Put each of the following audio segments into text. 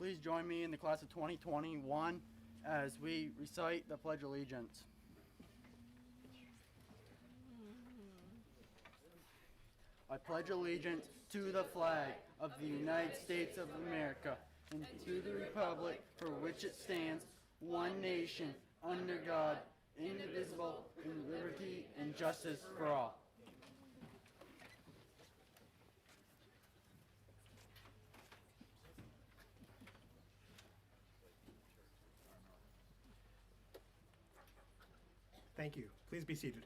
please join me in the class of 2021 as we recite the Pledge of Allegiance. I pledge allegiance to the flag of the United States of America and to the republic for which it stands, one nation, under God, indivisible, with liberty and justice for all. Thank you. Please be seated.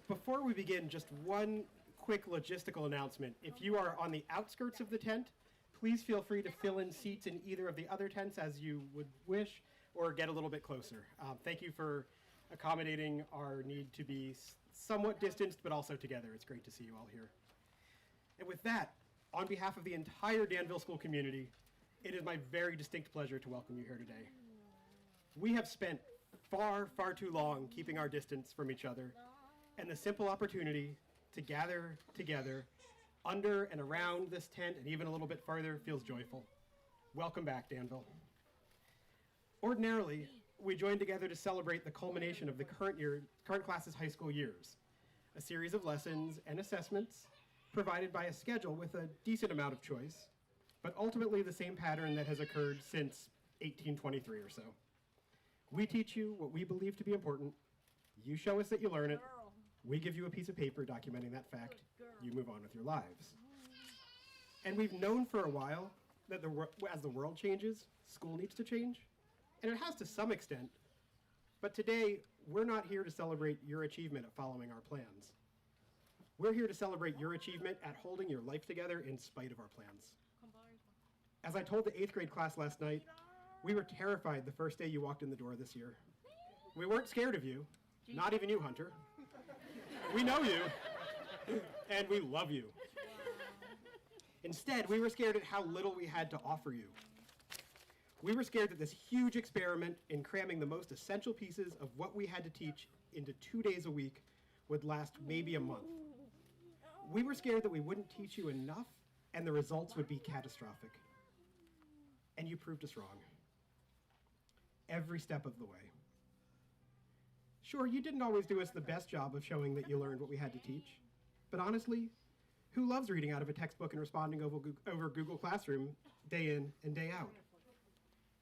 Before we begin, just one quick logistical announcement. If you are on the outskirts of the tent, please feel free to fill in seats in either of the other tents as you would wish, or get a little bit closer. Thank you for accommodating our need to be somewhat distanced, but also together. It's great to see you all here. And with that, on behalf of the entire Danville School community, it is my very distinct pleasure to welcome you here today. We have spent far, far too long keeping our distance from each other, and the simple opportunity to gather together under and around this tent and even a little bit farther feels joyful. Welcome back, Danville. Ordinarily, we join together to celebrate the culmination of the current class's high school years, a series of lessons and assessments provided by a schedule with a decent amount of choice, but ultimately the same pattern that has occurred since 1823 or so. We teach you what we believe to be important, you show us that you learn it, we give you a piece of paper documenting that fact, you move on with your lives. And we've known for a while that as the world changes, school needs to change, and it has to some extent, but today we're not here to celebrate your achievement at following our plans. We're here to celebrate your achievement at holding your life together in spite of our plans. As I told the 8th grade class last night, we were terrified the first day you walked in the door this year. We weren't scared of you, not even you, Hunter. We know you, and we love you. Instead, we were scared at how little we had to offer you. We were scared that this huge experiment in cramming the most essential pieces of what we had to teach into 2 days a week would last maybe a month. We were scared that we wouldn't teach you enough and the results would be catastrophic. And you proved us wrong. Every step of the way. Sure, you didn't always do us the best job of showing that you learned what we had to teach, but honestly, who loves reading out of a textbook and responding over Google Classroom day in and day out?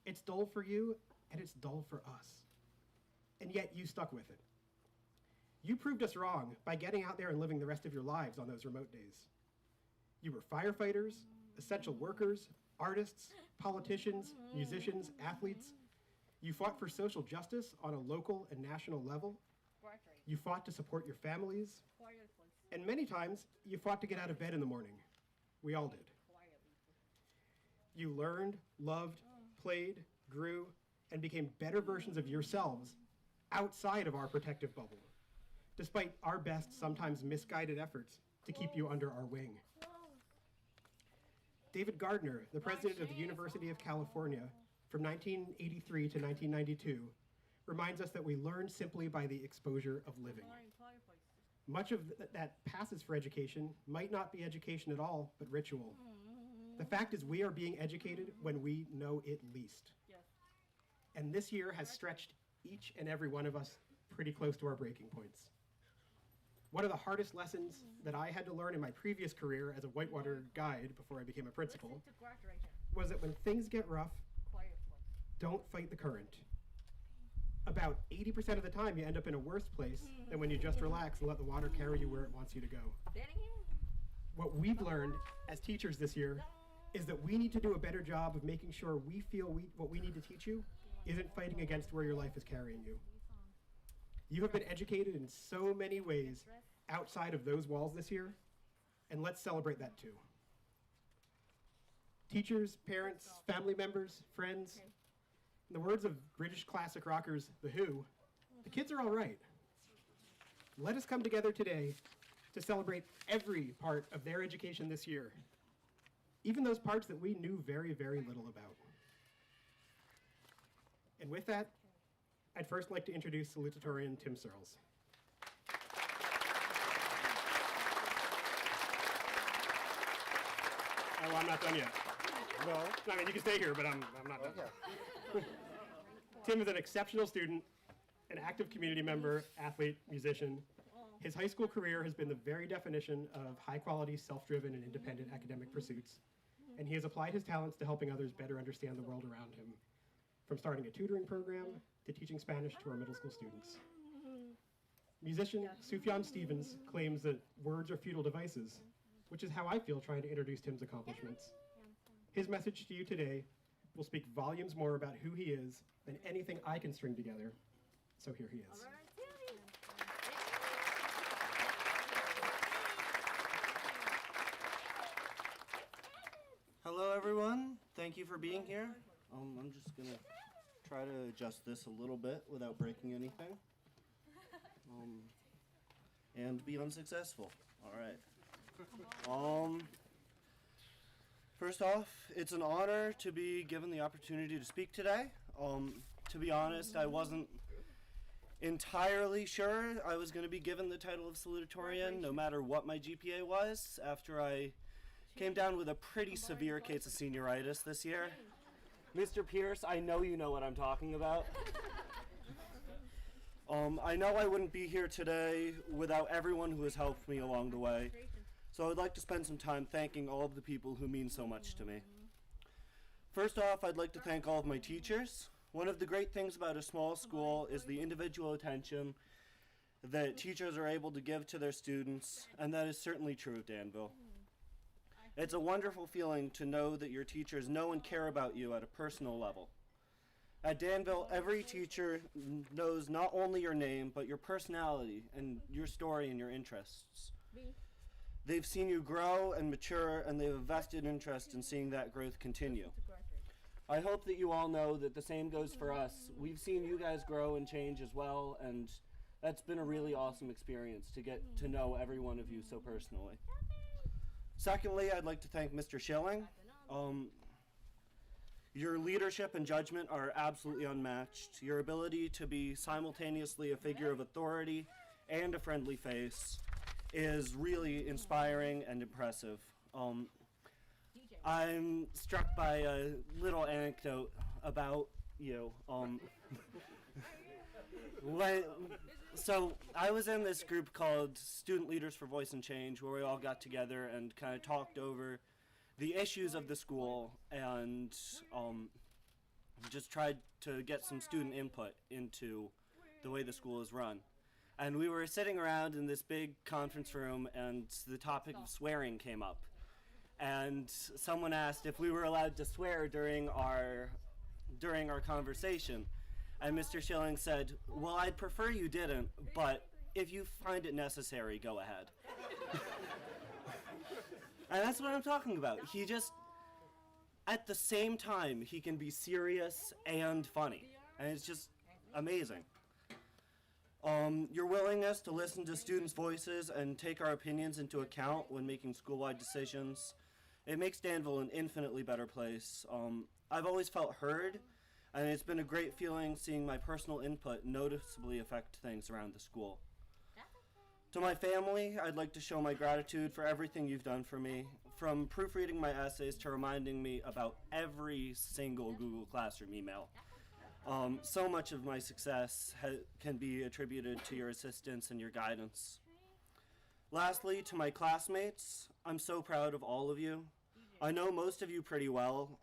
It's dull for you, and it's dull for us. And yet you stuck with it. You proved us wrong by getting out there and living the rest of your lives on those remote days. You were firefighters, essential workers, artists, politicians, musicians, athletes. You fought for social justice on a local and national level. You fought to support your families. And many times, you fought to get out of bed in the morning. We all did. You learned, loved, played, grew, and became better versions of yourselves outside of our protective bubble, despite our best, sometimes misguided efforts to keep you under our wing. David Gardner, the president of the University of California, from 1983 to 1992, reminds us that we learn simply by the exposure of living. Much of that passes for education might not be education at all, but ritual. The fact is we are being educated when we know it least. And this year has stretched each and every one of us pretty close to our breaking points. One of the hardest lessons that I had to learn in my previous career as a whitewater guide before I became a principal was that when things get rough, don't fight the current. About 80% of the time, you end up in a worse place than when you just relax and let the water carry you where it wants you to go. What we've learned as teachers this year is that we need to do a better job of making sure we feel what we need to teach you isn't fighting against where your life is carrying you. You have been educated in so many ways outside of those walls this year, and let's celebrate that too. Teachers, parents, family members, friends, in the words of British classic rockers The Who, the kids are all right. Let us come together today to celebrate every part of their education this year, even those parts that we knew very, very little about. And with that, I'd first like to introduce salutatorian Tim Searles. Oh, I'm not done yet. No. I mean, you can stay here, but I'm not done. Okay. Tim is an exceptional student, an active community member, athlete, musician. His high school career has been the very definition of high-quality, self-driven, and independent academic pursuits, and he has applied his talents to helping others better understand the world around him, from starting a tutoring program to teaching Spanish to our middle school students. Musician Sufjan Stevens claims that words are futile devices, which is how I feel trying to introduce Tim's accomplishments. His message to you today will speak volumes more about who he is than anything I can string together. So here he is. Hello, everyone. Thank you for being here. I'm just gonna try to adjust this a little bit without breaking anything, and be unsuccessful. All right. First off, it's an honor to be given the opportunity to speak today. To be honest, I wasn't entirely sure I was going to be given the title of salutatorian, no matter what my GPA was, after I came down with a pretty severe case of senioritis this year. Mr. Pierce, I know you know what I'm talking about. I know I wouldn't be here today without everyone who has helped me along the way, so I'd like to spend some time thanking all of the people who mean so much to me. First off, I'd like to thank all of my teachers. One of the great things about a small school is the individual attention that teachers are able to give to their students, and that is certainly true of Danville. It's a wonderful feeling to know that your teachers know and care about you at a personal level. At Danville, every teacher knows not only your name, but your personality and your story and your interests. They've seen you grow and mature, and they have a vested interest in seeing that growth continue. I hope that you all know that the same goes for us. We've seen you guys grow and change as well, and that's been a really awesome experience to get to know every one of you so personally. Secondly, I'd like to thank Mr. Schilling. Your leadership and judgment are absolutely unmatched. Your ability to be simultaneously a figure of authority and a friendly face is really inspiring and impressive. I'm struck by a little anecdote about you. So I was in this group called Student Leaders for Voice and Change, where we all got together and kind of talked over the issues of the school and just tried to get some student input into the way the school is run. And we were sitting around in this big conference room, and the topic of swearing came up. And someone asked if we were allowed to swear during our conversation. And Mr. Schilling said, "Well, I'd prefer you didn't, but if you find it necessary, go ahead." And that's what I'm talking about. He just, at the same time, he can be serious and funny. And it's just amazing. Your willingness to listen to students' voices and take our opinions into account when making school-wide decisions, it makes Danville an infinitely better place. I've always felt heard, and it's been a great feeling seeing my personal input noticeably affect things around the school. To my family, I'd like to show my gratitude for everything you've done for me, from proofreading my essays to reminding me about every single Google Classroom email. So much of my success can be attributed to your assistance and your guidance. Lastly, to my classmates, I'm so proud of all of you. I know most of you pretty well,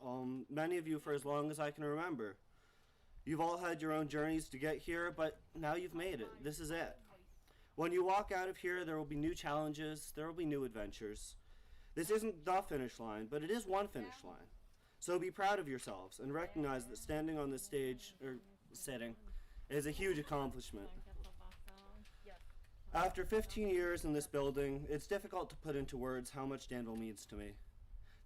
many of you for as long as I can remember. You've all had your own journeys to get here, but now you've made it. This is it. When you walk out of here, there will be new challenges, there will be new adventures. This isn't the finish line, but it is one finish line. So be proud of yourselves and recognize that standing on this stage, or sitting, is a huge accomplishment. After 15 years in this building, it's difficult to put into words how much Danville means to me.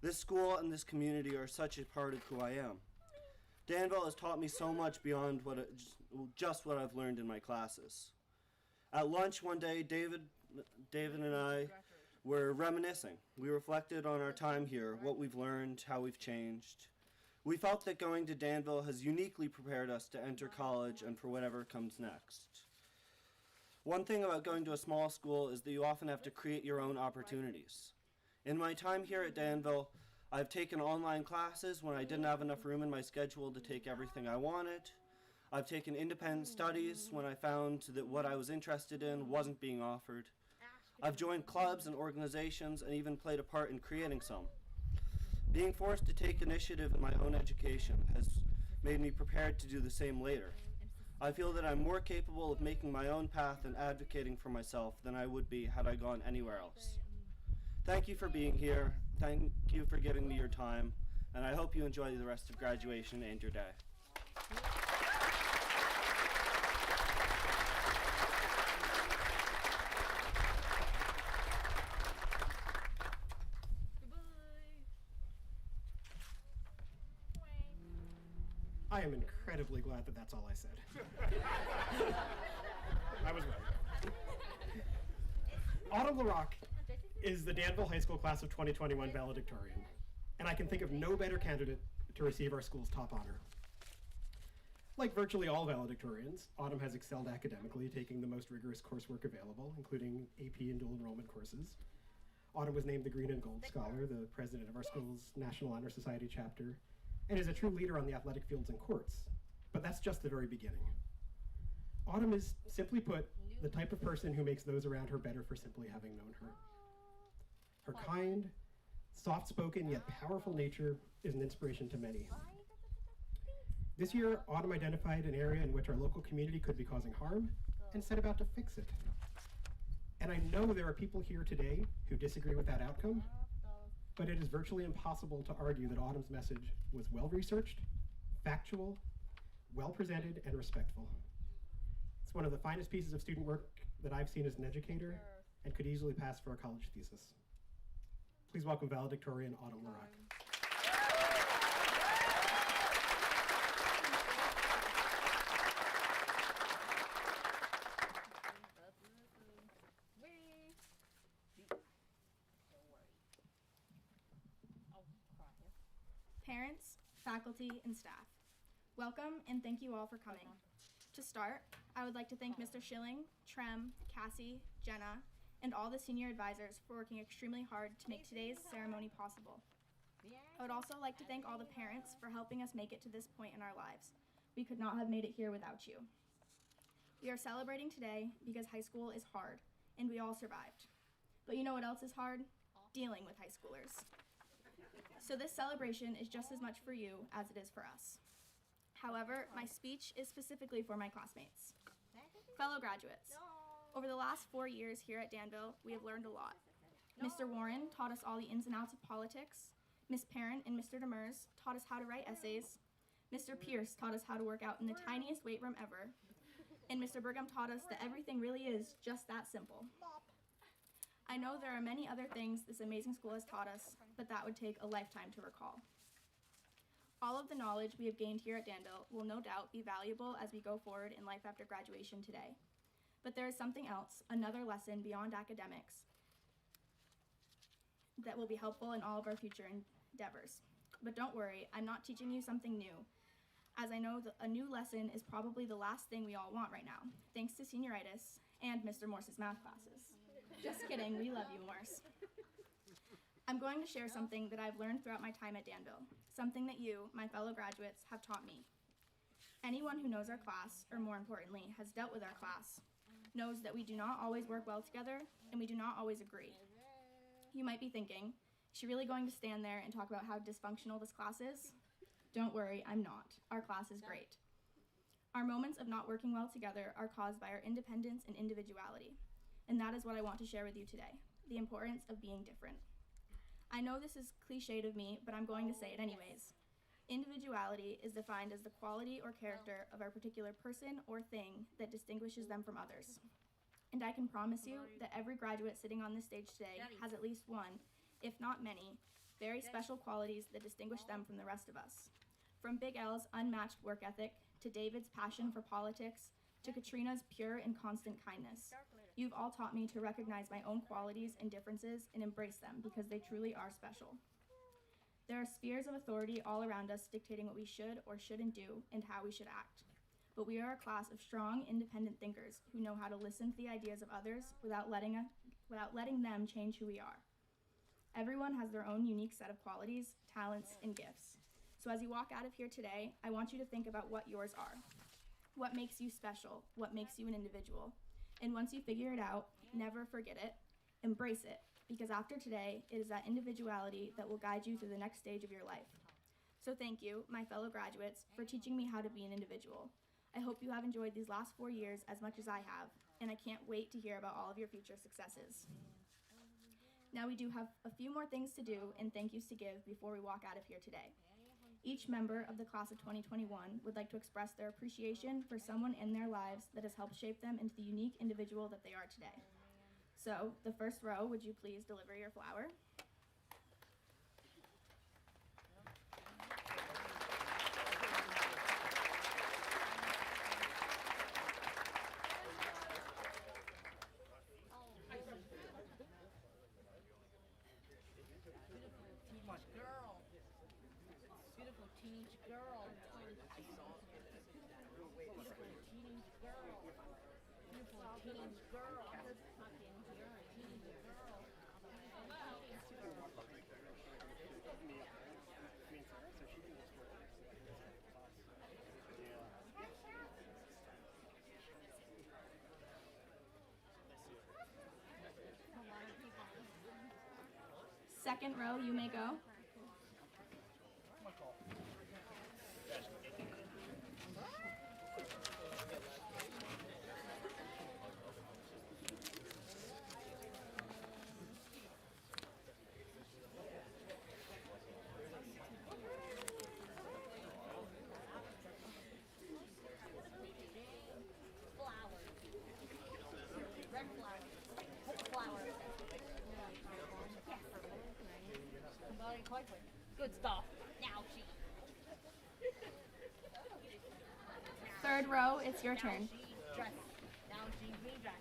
This school and this community are such a part of who I am. Danville has taught me so much beyond just what I've learned in my classes. At lunch one day, David and I were reminiscing. We reflected on our time here, what we've learned, how we've changed. We felt that going to Danville has uniquely prepared us to enter college and for whatever comes next. One thing about going to a small school is that you often have to create your own opportunities. In my time here at Danville, I've taken online classes when I didn't have enough room in my schedule to take everything I wanted. I've taken independent studies when I found that what I was interested in wasn't being offered. I've joined clubs and organizations and even played a part in creating some. Being forced to take initiative in my own education has made me prepared to do the same later. I feel that I'm more capable of making my own path and advocating for myself than I would be had I gone anywhere else. Thank you for being here. Thank you for giving me your time, and I hope you enjoy the rest of graduation and your day. I am incredibly glad that that's all I said. I was right. Autumn LaRock is the Danville High School Class of 2021 valedictorian, and I can think of no better candidate to receive our school's top honor. Like virtually all valedictorians, Autumn has excelled academically, taking the most rigorous coursework available, including AP and dual enrollment courses. Autumn was named the Green and Gold Scholar, the president of our school's National Honor Society chapter, and is a true leader on the athletic fields and courts. But that's just the very beginning. Autumn is, simply put, the type of person who makes those around her better for simply having known her. Her kind, soft-spoken, yet powerful nature is an inspiration to many. This year, Autumn identified an area in which our local community could be causing harm and set about to fix it. And I know there are people here today who disagree with that outcome, but it is virtually impossible to argue that Autumn's message was well-researched, factual, well-presented, and respectful. It's one of the finest pieces of student work that I've seen as an educator and could easily pass for a college thesis. Please welcome valedictorian Autumn LaRock. Parents, faculty, and staff, welcome and thank you all for coming. To start, I would like to thank Mr. Schilling, Trem, Cassie, Jenna, and all the senior advisors for working extremely hard to make today's ceremony possible. I would also like to thank all the parents for helping us make it to this point in our lives. We could not have made it here without you. We are celebrating today because high school is hard, and we all survived. But you know what else is hard? Dealing with high schoolers. So this celebration is just as much for you as it is for us. However, my speech is specifically for my classmates. Fellow graduates, over the last 4 years here at Danville, we have learned a lot. Mr. Warren taught us all the ins and outs of politics. Miss Parent and Mr. Demers taught us how to write essays. Mr. Pierce taught us how to work out in the tiniest weight room ever. And Mr. Brigham taught us that everything really is just that simple. I know there are many other things this amazing school has taught us, but that would take a lifetime to recall. All of the knowledge we have gained here at Danville will no doubt be valuable as we go forward in life after graduation today. But there is something else, another lesson beyond academics, that will be helpful in all of our future endeavors. But don't worry, I'm not teaching you something new, as I know that a new lesson is probably the last thing we all want right now, thanks to senioritis and Mr. Morse's math classes. Just kidding, we love you, Morse. I'm going to share something that I've learned throughout my time at Danville, something that you, my fellow graduates, have taught me. Anyone who knows our class, or more importantly, has dealt with our class, knows that we do not always work well together, and we do not always agree. You might be thinking, is she really going to stand there and talk about how dysfunctional this class is? Don't worry, I'm not. Our class is great. Our moments of not working well together are caused by our independence and individuality. And that is what I want to share with you today, the importance of being different. I know this is cliched of me, but I'm going to say it anyways. Individuality is defined as the quality or character of a particular person or thing that distinguishes them from others. And I can promise you that every graduate sitting on this stage today has at least one, if not many, very special qualities that distinguish them from the rest of us. From Big L's unmatched work ethic, to David's passion for politics, to Katrina's pure and constant kindness. You've all taught me to recognize my own qualities and differences and embrace them because they truly are special. There are spheres of authority all around us dictating what we should or shouldn't do and how we should act. But we are a class of strong, independent thinkers who know how to listen to the ideas of others without letting them change who we are. Everyone has their own unique set of qualities, talents, and gifts. So as you walk out of here today, I want you to think about what yours are. What makes you special? What makes you an individual? And once you figure it out, never forget it, embrace it, because after today, it is that individuality that will guide you through the next stage of your life. So thank you, my fellow graduates, for teaching me how to be an individual. I hope you have enjoyed these last 4 years as much as I have, and I can't wait to hear about all of your future successes. Now we do have a few more things to do and thank yous to give before we walk out of here today. Each member of the class of 2021 would like to express their appreciation for someone in their lives that has helped shape them into the unique individual that they are today. So, the first row, would you please deliver your flower? Beautiful teenage girl. Second row, you may go. Good stuff. Now she. Third row, it's your turn. Dress. Now she redress.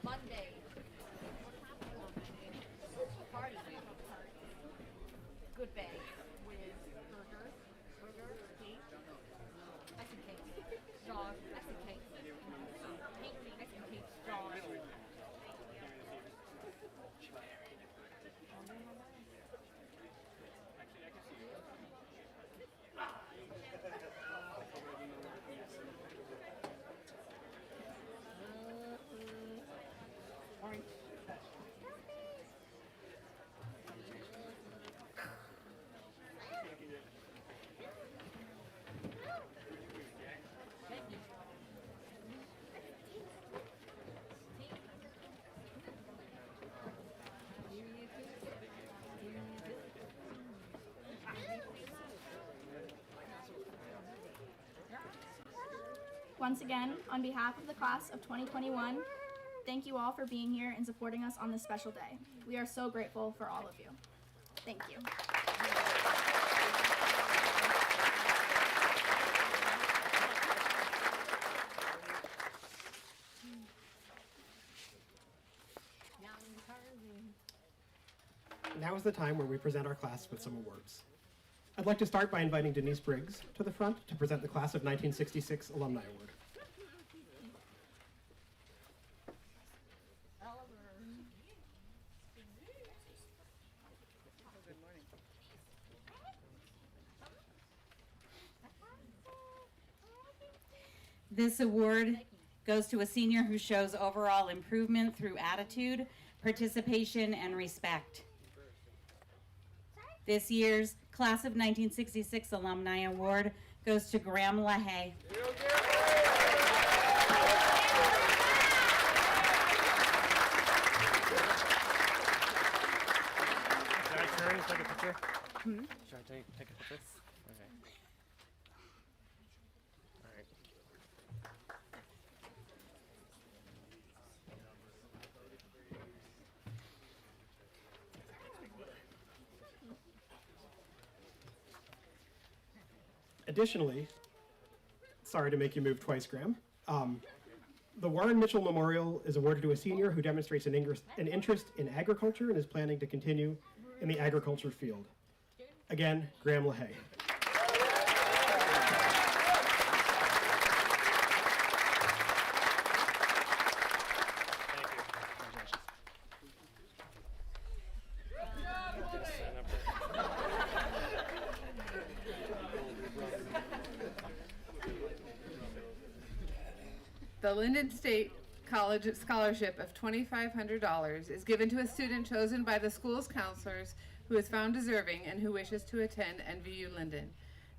Monday. Party. Good bag. With burger, cake, ice and cake, straws, ice and cake, ice and cake, straws. Orange. Once again, on behalf of the class of 2021, thank you all for being here and supporting us on this special day. We are so grateful for all of you. Thank you. Now is the time where we present our class with some awards. I'd like to start by inviting Denise Briggs to the front to present the Class of 1966 Alumni Award. This award goes to a senior who shows overall improvement through attitude, participation, and respect. This year's Class of 1966 Alumni Award goes to Graham LaHaye. Should I turn and take a picture? Should I take a picture? Okay. All right. Additionally, sorry to make you move twice, Graham. The Warren Mitchell Memorial is awarded to a senior who demonstrates an interest in agriculture and is planning to continue in the agriculture field. Again, Graham LaHaye. The Linden State College Scholarship of $2,500 is given to a student chosen by the school's counselors who is found deserving and who wishes to attend NVU Linden.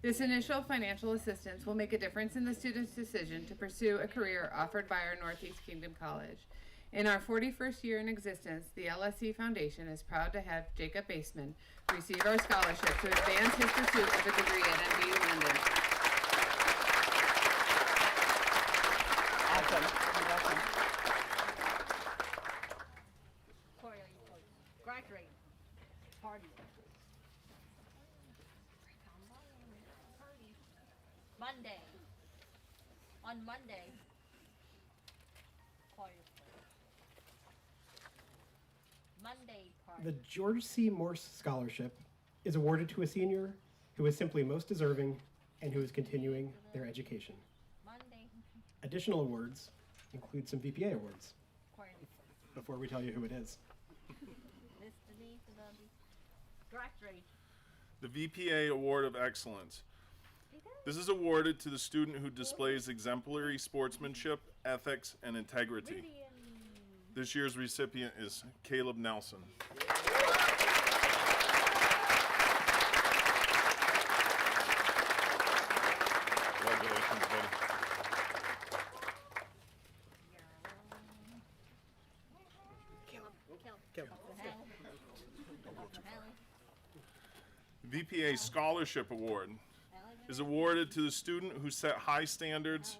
This initial financial assistance will make a difference in the student's decision to pursue a career offered by our Northeast Kingdom College. In our 41st year in existence, the LSC Foundation is proud to have Jacob Baseman receive our scholarship to advance his pursuit of a degree at NVU Linden. Corey, graduate party. Monday. On Monday. Corey. Monday party. The George C. Morse Scholarship is awarded to a senior who is simply most deserving and who is continuing their education. Monday. Additional awards include some VPA awards, Corey. before we tell you who it is. Destiny to the graduate. The VPA Award of Excellence. This is awarded to the student who displays exemplary sportsmanship, ethics, and integrity. This year's recipient is Caleb Nelson. Congratulations, buddy. VPA Scholarship Award is awarded to the student who set high standards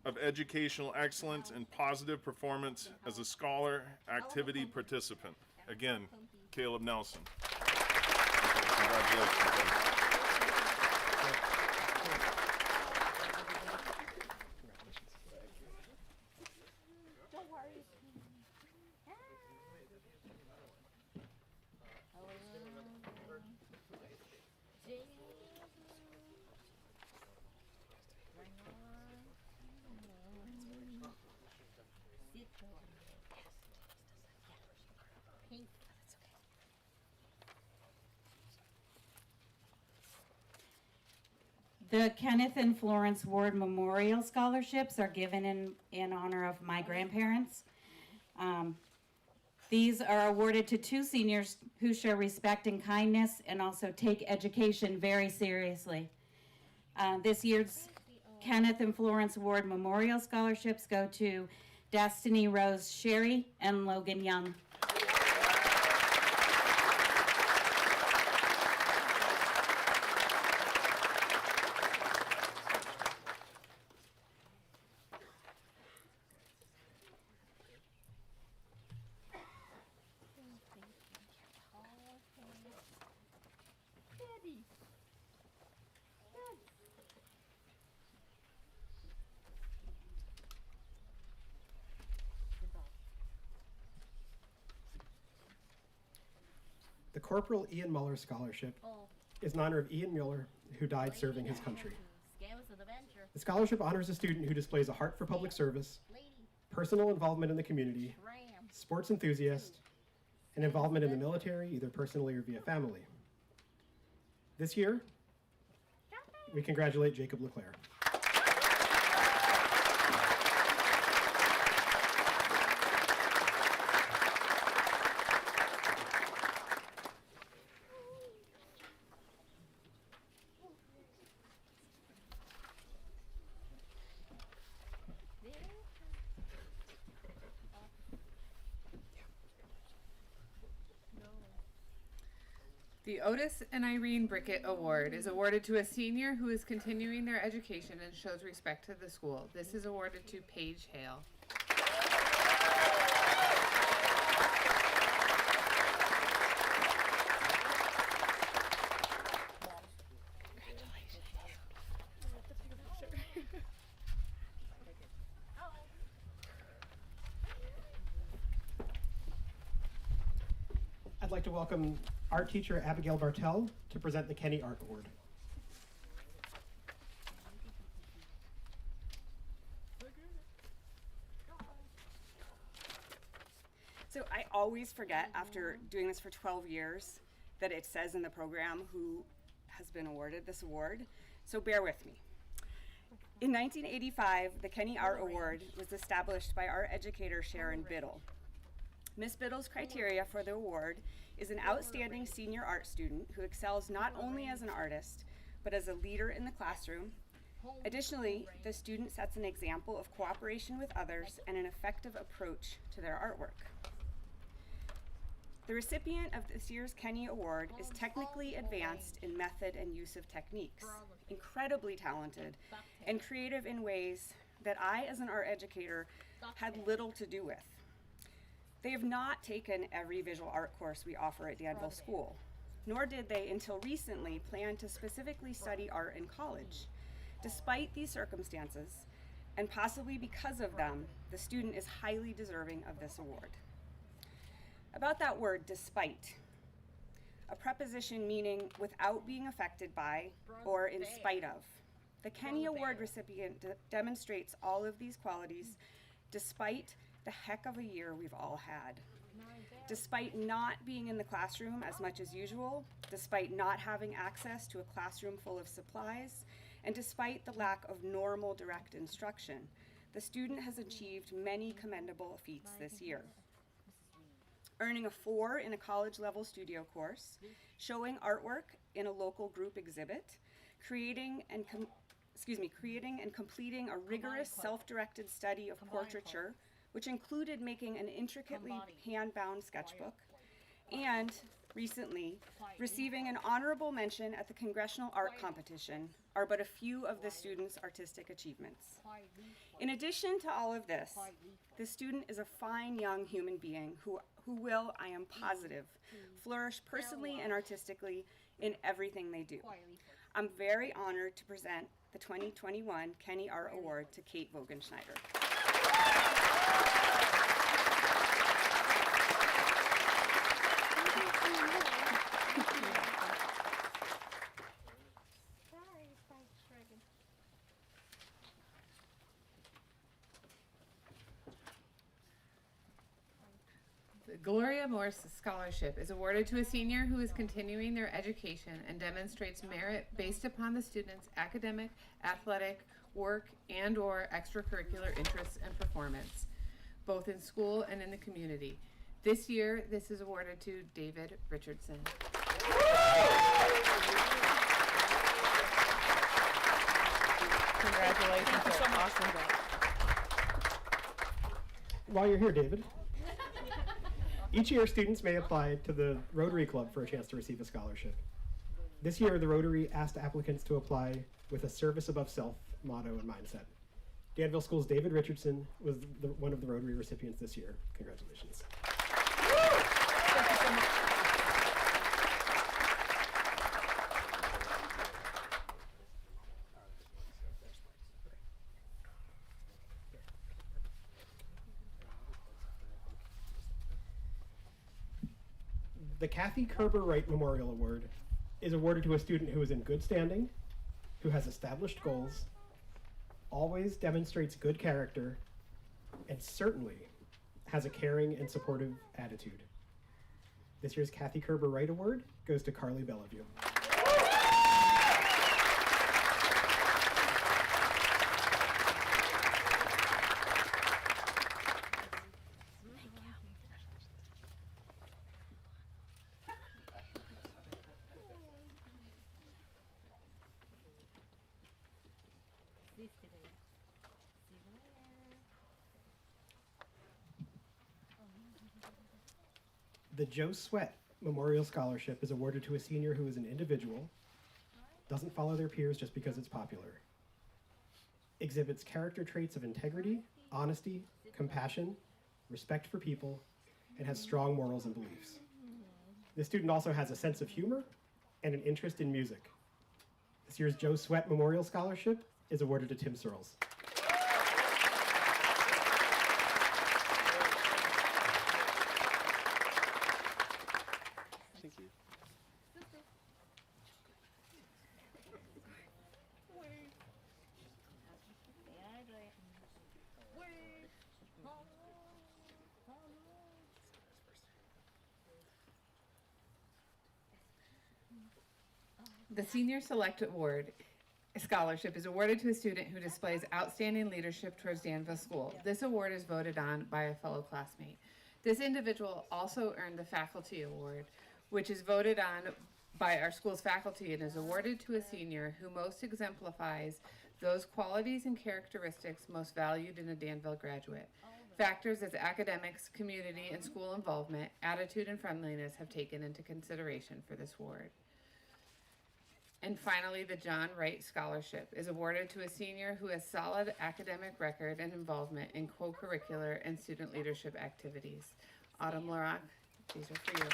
of educational excellence and positive performance as a scholar activity participant. Again, Caleb Nelson. Congratulations, buddy. Don't worry. The Kenneth and Florence Ward Memorial Scholarships are given in honor of my grandparents. These are awarded to two seniors who show respect and kindness and also take education very seriously. This year's Kenneth and Florence Ward Memorial Scholarships go to Destiny Rose Sherry and Logan Young. The Corporal Ian Muller Scholarship is in honor of Ian Muller, who died serving his country. The scholarship honors a student who displays a heart for public service, personal involvement in the community, sports enthusiast, and involvement in the military, either personally or via family. This year, we congratulate Jacob LeClaire. The Otis and Irene Brickett Award is awarded to a senior who is continuing their education and shows respect to the school. This is awarded to Paige Hale. I'd like to welcome art teacher Abigail Bartel to present the Kenny Art Award. So I always forget after doing this for 12 years that it says in the program who has been awarded this award, so bear with me. In 1985, the Kenny Art Award was established by art educator Sharon Biddle. Ms. Biddle's criteria for the award is an outstanding senior art student who excels not only as an artist, but as a leader in the classroom. Additionally, the student sets an example of cooperation with others and an effective approach to their artwork. The recipient of this year's Kenny Award is technically advanced in method and use of techniques, incredibly talented, and creative in ways that I, as an art educator, had little to do with. They have not taken every visual art course we offer at Danville School, nor did they until recently plan to specifically study art in college. Despite these circumstances, and possibly because of them, the student is highly deserving of this award. About that word, despite, a preposition meaning without being affected by or in spite of. The Kenny Award recipient demonstrates all of these qualities despite the heck of a year we've all had. Despite not being in the classroom as much as usual, despite not having access to a classroom full of supplies, and despite the lack of normal direct instruction, the student has achieved many commendable feats this year. Earning a 4 in a college-level studio course, showing artwork in a local group exhibit, creating and completing a rigorous self-directed study of portraiture, which included making an intricately hand-bound sketchbook, and recently receiving an honorable mention at the Congressional Art Competition are but a few of the student's artistic achievements. In addition to all of this, the student is a fine young human being who will, I am positive, flourish personally and artistically in everything they do. I'm very honored to present the 2021 Kenny Art Award to Kate Vogenschneider. The Gloria Morse Scholarship is awarded to a senior who is continuing their education and demonstrates merit based upon the student's academic, athletic, work, and/or extracurricular interests and performance, both in school and in the community. This year, this is awarded to David Richardson. Congratulations. Thank you so much. Awesome job. While you're here, David, each year students may apply to the Rotary Club for a chance to receive a scholarship. This year, the Rotary asked applicants to apply with a service above self motto and mindset. Danville School's David Richardson was one of the Rotary recipients this year. Congratulations. Thank you so much. The Kathy Kerber Wright Memorial Award is awarded to a student who is in good standing, who has established goals, always demonstrates good character, and certainly has a caring and supportive attitude. This year's Kathy Kerber Wright Award goes to Carly Bellevue. The Joe Sweat Memorial Scholarship is awarded to a senior who is an individual, doesn't follow their peers just because it's popular, exhibits character traits of integrity, honesty, compassion, respect for people, and has strong morals and beliefs. This student also has a sense of humor and an interest in music. This year's Joe Sweat Memorial Scholarship is awarded to Tim Searles. The Senior Select Award Scholarship is awarded to a student who displays outstanding leadership towards Danville School. This award is voted on by a fellow classmate. This individual also earned the Faculty Award, which is voted on by our school's faculty and is awarded to a senior who most exemplifies those qualities and characteristics most valued in a Danville graduate. Factors as academics, community, and school involvement, attitude, and friendliness have taken into consideration for this award. And finally, the John Wright Scholarship is awarded to a senior who has solid academic record and involvement in co-curricular and student leadership activities. Autumn Larock, these are for you.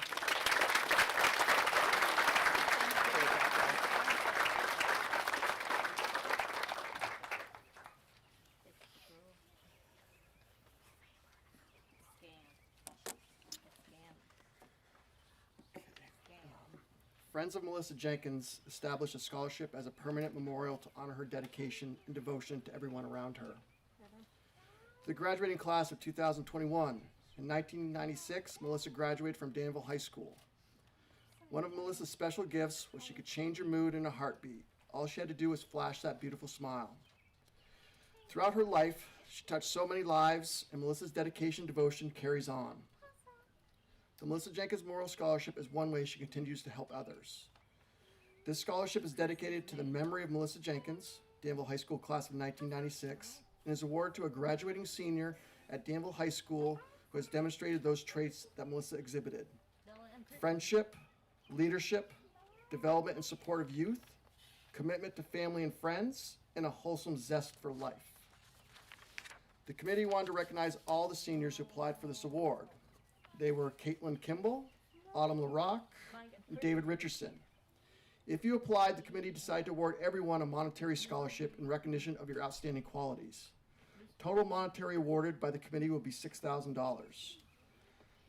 Friends of Melissa Jenkins established a scholarship as a permanent memorial to honor her dedication and devotion to everyone around her. The graduating class of 2021, in 1996, Melissa graduated from Danville High School. One of Melissa's special gifts was she could change your mood in a heartbeat. All she had to do was flash that beautiful smile. Throughout her life, she touched so many lives, and Melissa's dedication and devotion carries on. The Melissa Jenkins Memorial Scholarship is one way she continues to help others. This scholarship is dedicated to the memory of Melissa Jenkins, Danville High School class of 1996, and is awarded to a graduating senior at Danville High School who has demonstrated those traits that Melissa exhibited: friendship, leadership, development and support of youth, commitment to family and friends, and a wholesome zest for life. The committee wanted to recognize all the seniors who applied for this award. They were Caitlin Kimball, Autumn LaRock, and David Richardson. If you applied, the committee decided to award everyone a monetary scholarship in recognition of your outstanding qualities. Total monetary awarded by the committee will be $6,000.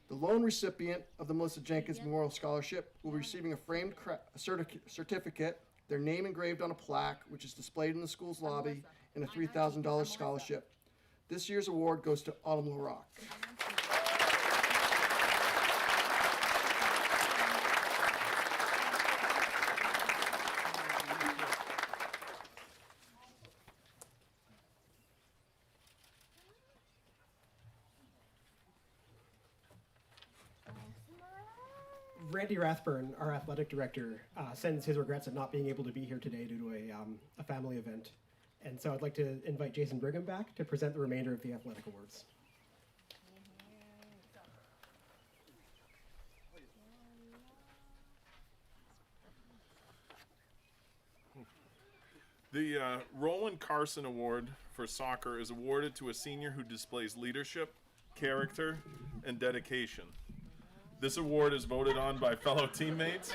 The lone recipient of the Melissa Jenkins Memorial Scholarship will be receiving a framed certificate, their name engraved on a plaque, which is displayed in the school's lobby, and a $3,000 scholarship. This year's award goes to Autumn LaRock. Randy Rathburn, our athletic director, sends his regrets at not being able to be here today due to a family event. And so I'd like to invite Jason Brigham back to present the remainder of the athletic awards. The Roland Carson Award for soccer is awarded to a senior who displays leadership, character, and dedication. This award is voted on by fellow teammates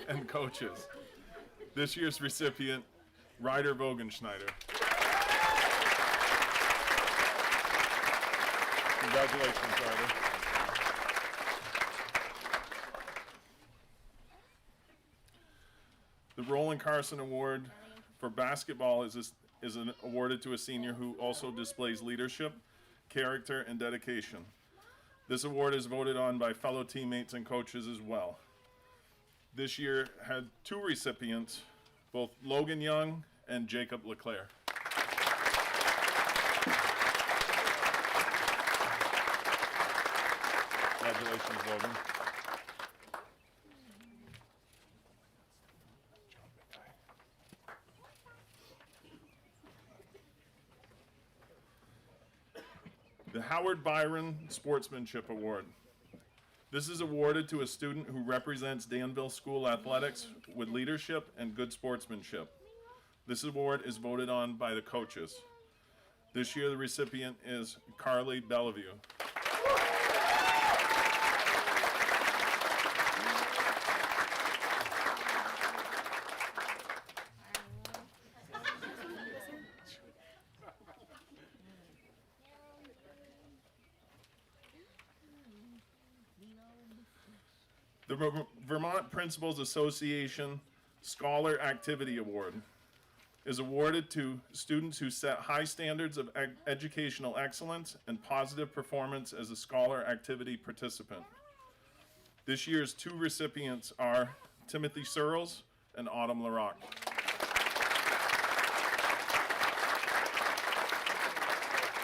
and coaches. This year's recipient, Ryder Vogenschneider. Congratulations, Ryder. The Roland Carson Award for basketball is awarded to a senior who also displays leadership, character, and dedication. This award is voted on by fellow teammates and coaches as well. This year had two recipients, both Logan Young and Jacob Leclerc. Congratulations, Logan. The Howard Byron Sportsmanship Award. This is awarded to a student who represents Danville School athletics with leadership and good sportsmanship. This award is voted on by the coaches. This year the recipient is Carly Bellevue. The Vermont Principals Association Scholar Activity Award is awarded to students who set high standards of educational excellence and positive performance as a scholar activity participant. This year's two recipients are Timothy Searles and Autumn LaRock.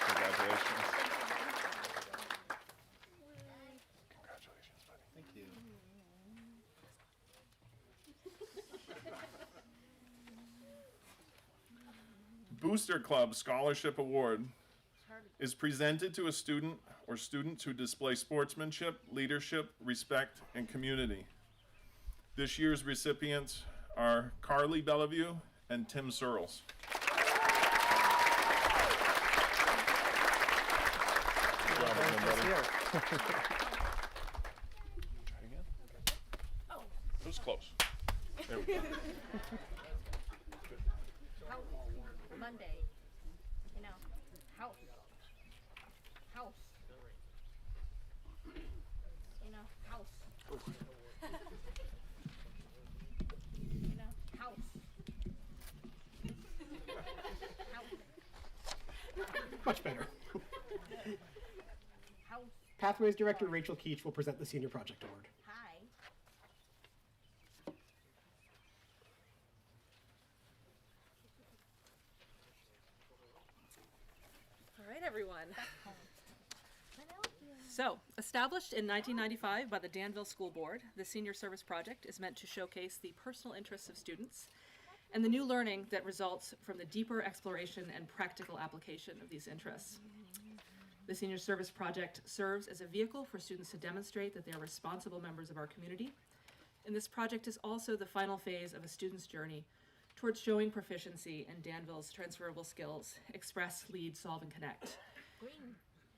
Congratulations. Congratulations, buddy. Thank you. Booster Club Scholarship Award is presented to a student or students who display sportsmanship, leadership, respect, and community. This year's recipients are Carly Bellevue and Tim Searles. Good job again, buddy. Try again. It was close. There we go. Monday, you know, house, you know, house, you know, house, Much better. house, Pathways Director Rachel Keach will present the Senior Project Award. hi. All right, everyone. So, established in 1995 by the Danville School Board, the Senior Service Project is meant to showcase the personal interests of students and the new learning that results from the deeper exploration and practical application of these interests. The Senior Service Project serves as a vehicle for students to demonstrate that they are responsible members of our community, and this project is also the final phase of a student's journey towards showing proficiency in Danville's transferable skills: express, lead, solve, and connect.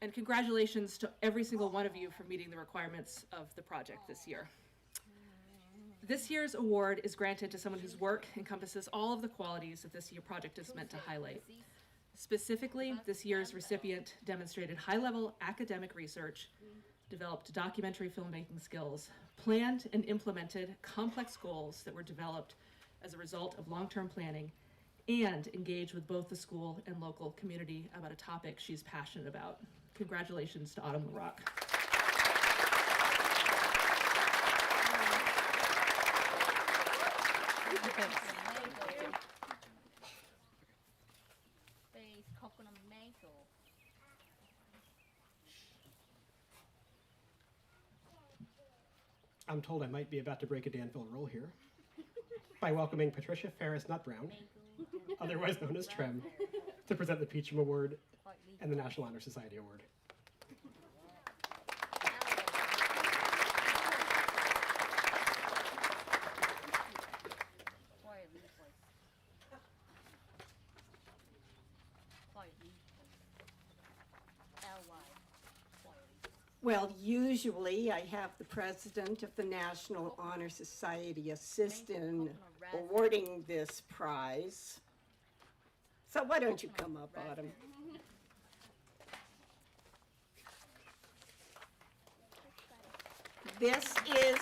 And congratulations to every single one of you for meeting the requirements of the project this year. This year's award is granted to someone whose work encompasses all of the qualities that this year project is meant to highlight. Specifically, this year's recipient demonstrated high-level academic research, developed documentary filmmaking skills, planned and implemented complex goals that were developed as a result of long-term planning, and engaged with both the school and local community about a topic she's passionate about. Congratulations to Autumn LaRock. Face coconut mango. I'm told I might be about to break a Danville rule here by welcoming Patricia Ferris Nutbrown, otherwise known as Trem, to present the Peachum Award and the National Honor Society Award. Well, usually I have the president of the National Honor Society assist in awarding this prize. So why don't you come up, Autumn? This is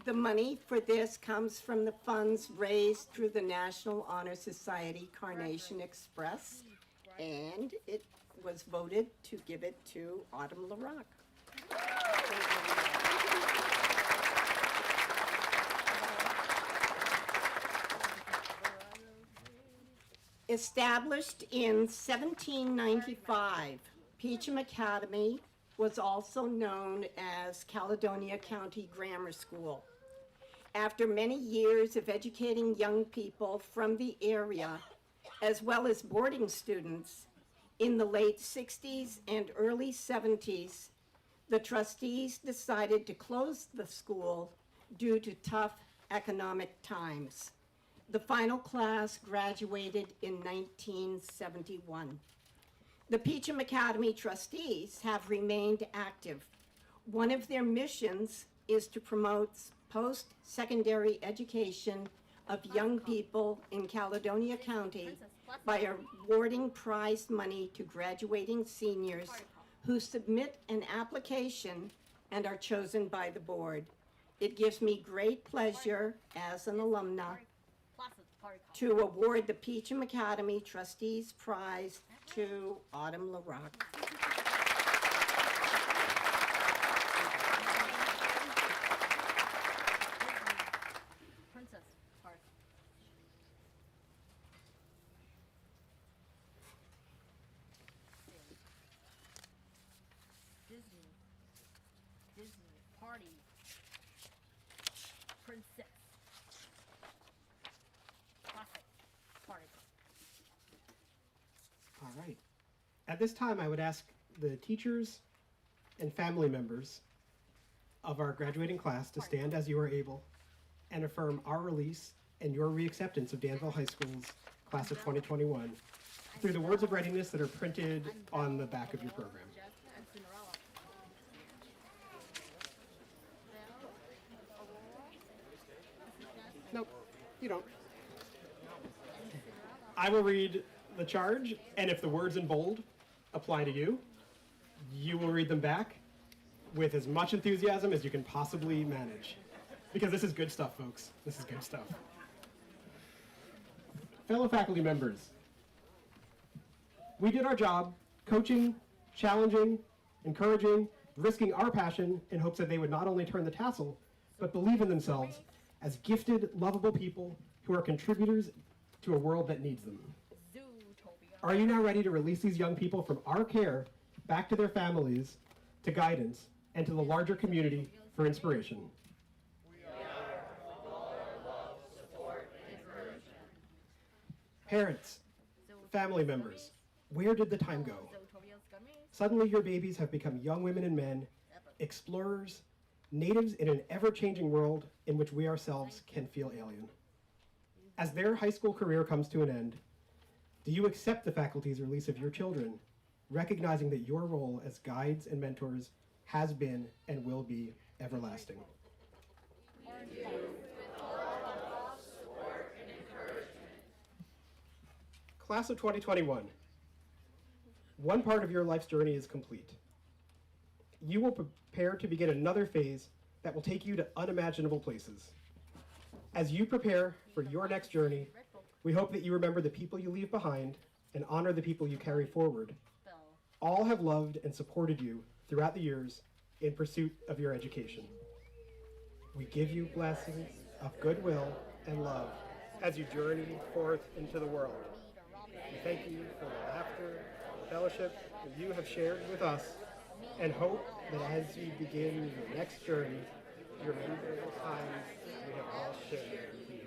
the money for this comes from the funds raised through the National Honor Society Carnation Express, and it was voted to give it to Autumn LaRock. Established in 1795, Peachum Academy was also known as Caledonia County Grammar School. After many years of educating young people from the area, as well as boarding students, in the late 60s and early 70s, the trustees decided to close the school due to tough economic times. The final class graduated in 1971. The Peachum Academy trustees have remained active. One of their missions is to promote post-secondary education of young people in Caledonia County by awarding prize money to graduating seniors who submit an application and are chosen by the board. It gives me great pleasure as an alumna to award the Peachum Academy Trustees Prize to Autumn LaRock. Marty. Princess. Classic. Party. All right. At this time, I would ask the teachers and family members of our graduating class to stand as you are able and affirm our release and your reacceptance of Danville High School's class of 2021 through the words of readiness that are printed on the back of your program. And Cinderella. Nope, you don't. I will read the charge, and if the words in bold apply to you, you will read them back with as much enthusiasm as you can possibly manage. Because this is good stuff, folks. This is good stuff. Fellow faculty members, we did our job coaching, challenging, encouraging, risking our passion in hopes that they would not only turn the tassel, but believe in themselves as gifted, lovable people who are contributors to a world that needs them. Zootopia. Are you now ready to release these young people from our care back to their families, to guidance, and to the larger community for inspiration? Parents, family members, where did the time go? Zootopia's coming. Suddenly your babies have become young women and men, explorers, natives in an ever-changing world in which we ourselves can feel alien. As their high school career comes to an end, do you accept the faculty's release of your children, recognizing that your role as guides and mentors has been and will be everlasting? Class of 2021, one part of your life's journey is complete. You will prepare to begin another phase that will take you to unimaginable places. As you prepare for your next journey, we hope that you remember the people you leave behind and honor the people you carry forward. All have loved and supported you throughout the years in pursuit of your education. We give you blessings of goodwill and love as you journey forth into the world. We thank you for the laughter and fellowship that you have shared with us, and hope that as you begin your next journey, you remember the times we have all shared with you.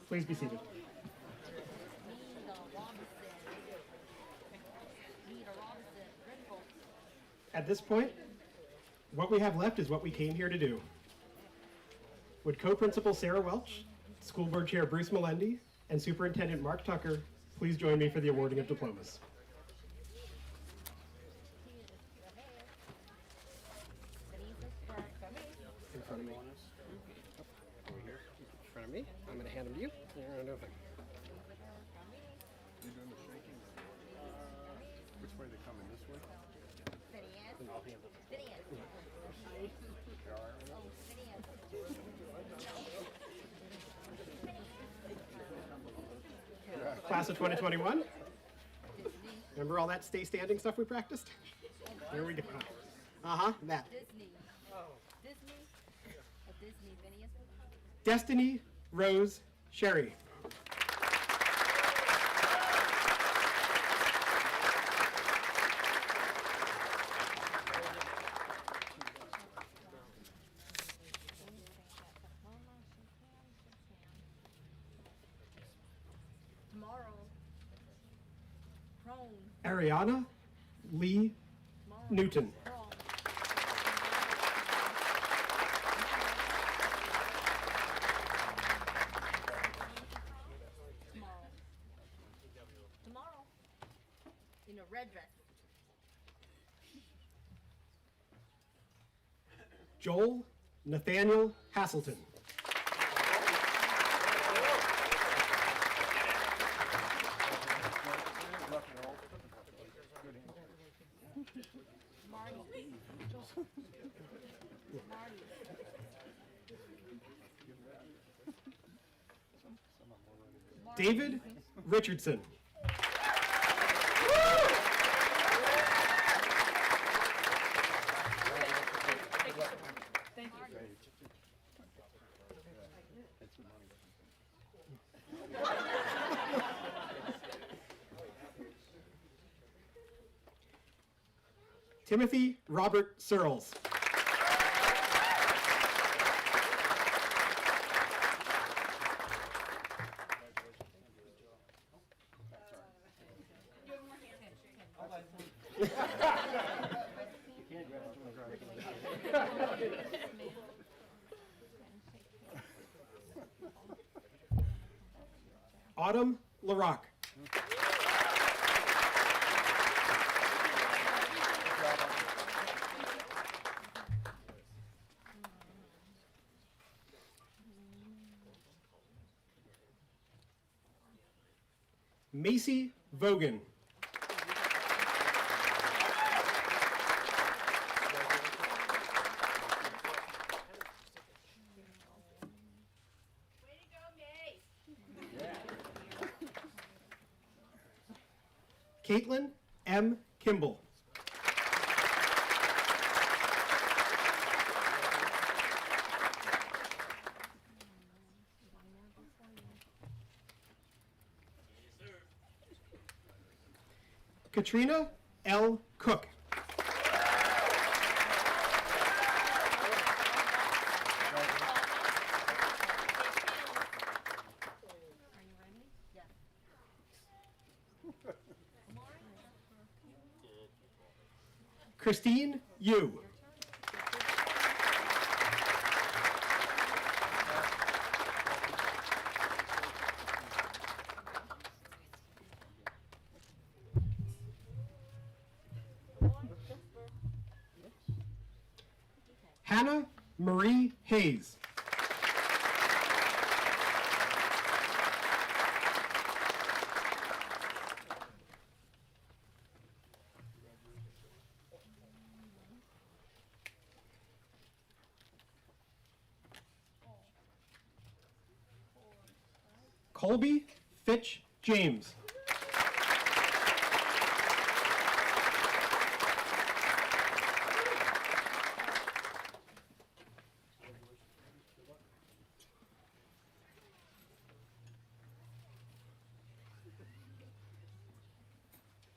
Please be seated. At this point, what we have left is what we came here to do. Would Co-Principal Sarah Welch, School Board Chair Bruce Melendi, and Superintendent Mark Tucker please join me for the awarding of diplomas. In front of me. Over here. In front of me. I'm going to hand them to you. You're going to open. You're doing the shaking? Which way they coming? This way? I'll hand them. Class of 2021. Remember all that stay standing stuff we practiced? Here we go. That. Disney. Disney. A Disney Phineas. Destiny Rose Sherry. Tomorrow. Prone. Ariana Lee Newton. Prone. Tomorrow. In a red dress. Joel Nathaniel Hasselton. David Richardson. Thank you. Timothy Robert Searles. Autumn LaRock. Macy Vogan. Caitlin M. Kimball. Katrina L. Cook. Christine Yu. Hannah Marie Hayes. Colby Fitch James.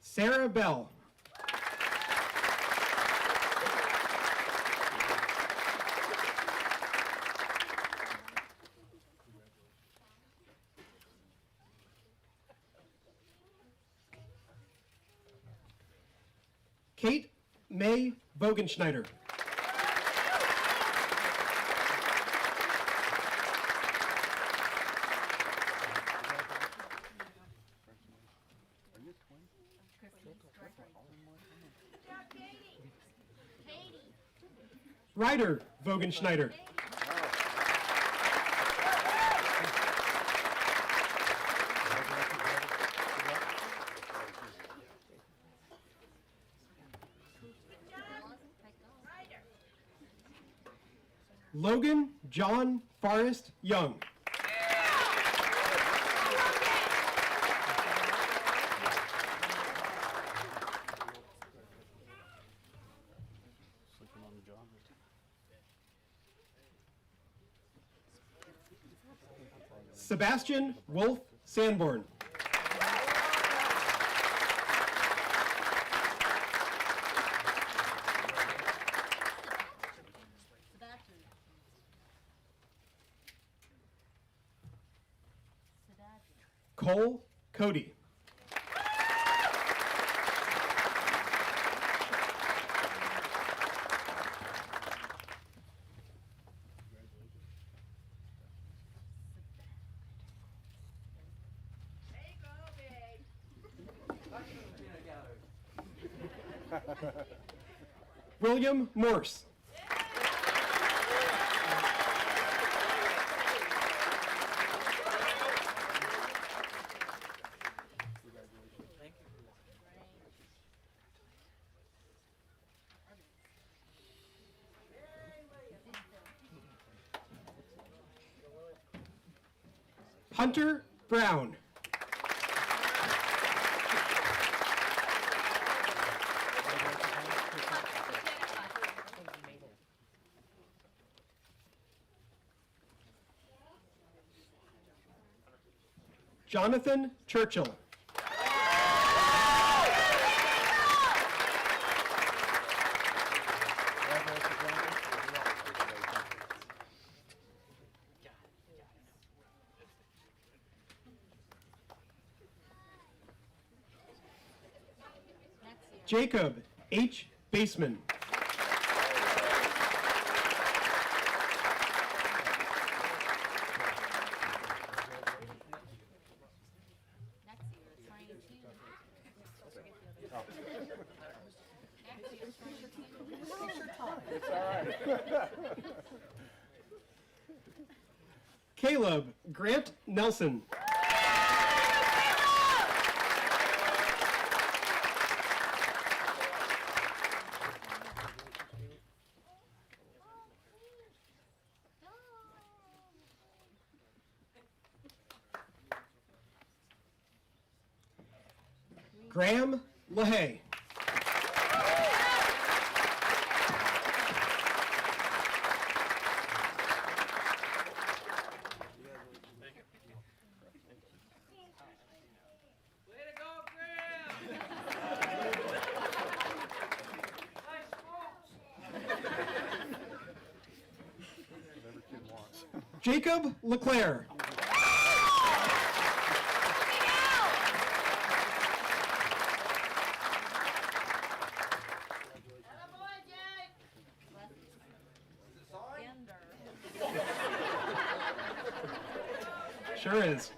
Sarah Bell. Kate May Bogenschneider. Ryder Bogenschneider. Logan John Forrest Young. Sebastian Wolf Sanborn. Cole Cody. William Morse. Hunter Brown. Jonathan Churchill. Jacob H. Baseman. Caleb Grant Nelson. Graham LaHaye. Jacob LeClaire. Sure is.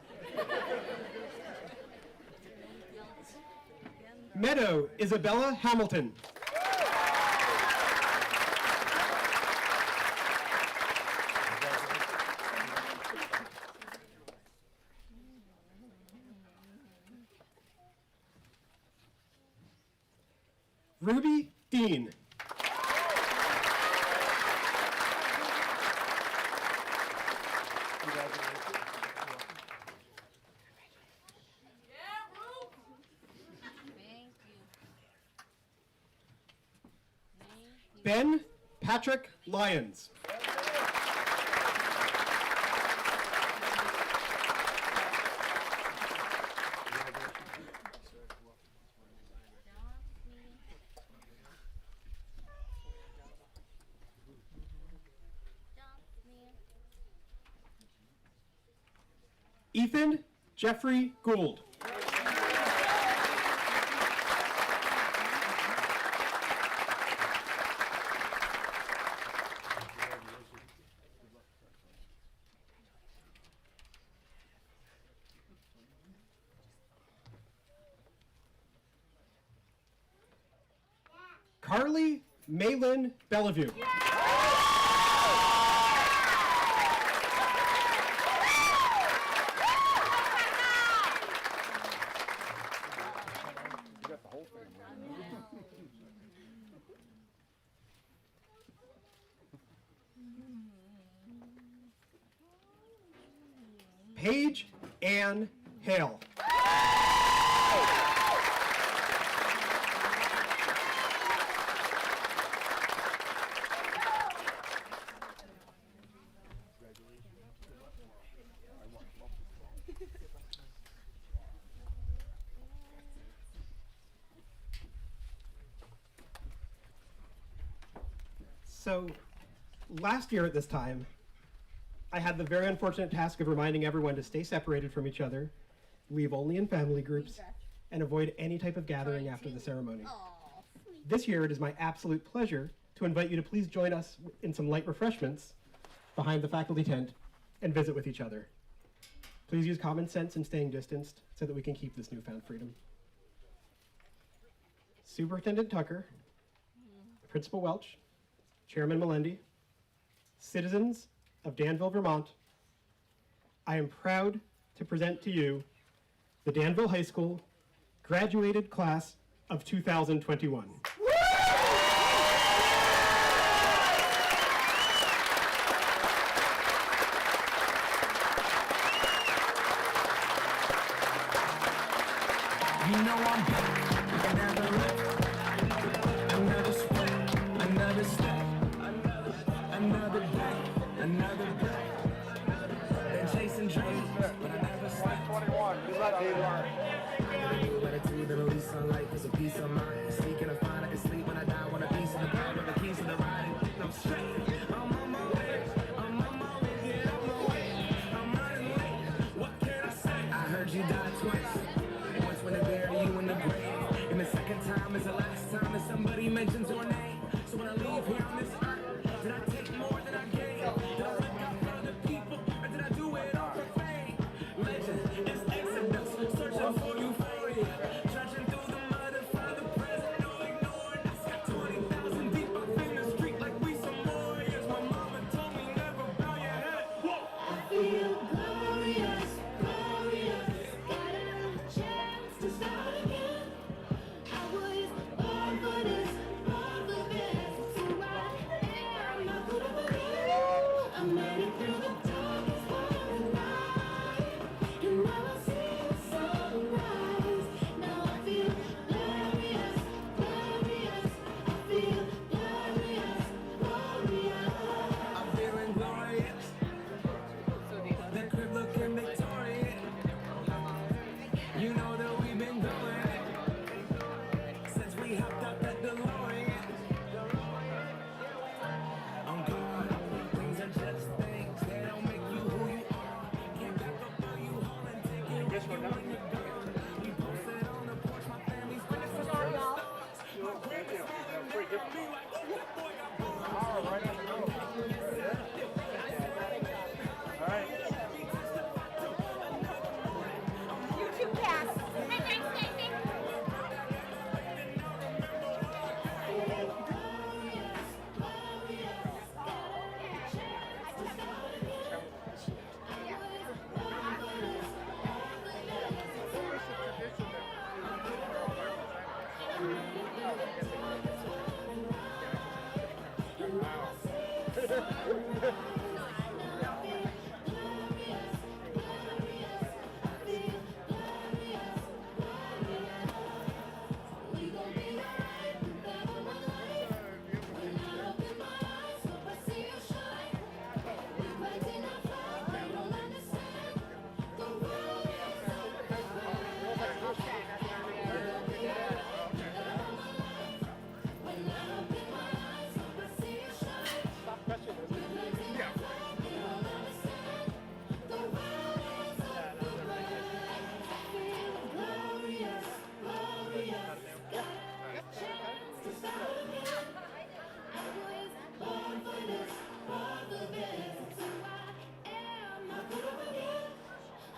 Meadow Isabella Hamilton. Ruby Dean. Ben Patrick Lyons. Ethan Jeffrey Gould. Carly Maylin Bellevue. Paige Ann Hale. So, last year at this time, I had the very unfortunate task of reminding everyone to stay separated from each other, leave only in family groups, and avoid any type of gathering after the ceremony. This year, it is my absolute pleasure to invite you to please join us in some light refreshments behind the faculty tent and visit with each other. Please use common sense in staying distanced so that we can keep this newfound freedom. Superintendent Tucker, Principal Welch, Chairman Melendi, citizens of Danville, Vermont, I am proud to present to you the Danville High School graduated class of 2021. You know I'm back, another look, another split, another step, another day, another day. Been chasing dreams, but I never slept. 21, you let people on. Attitude that release sunlight is a piece of mind. Seeking a find, I can sleep when I die. Want a piece of the pie with the keys to the ride. I'm straight, I'm on my way, I'm on my way, yeah, I'm on my way. I'm running late, what can I say? I heard you die twice. Once when they bury you in the grave, and the second time is the last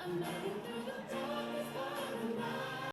another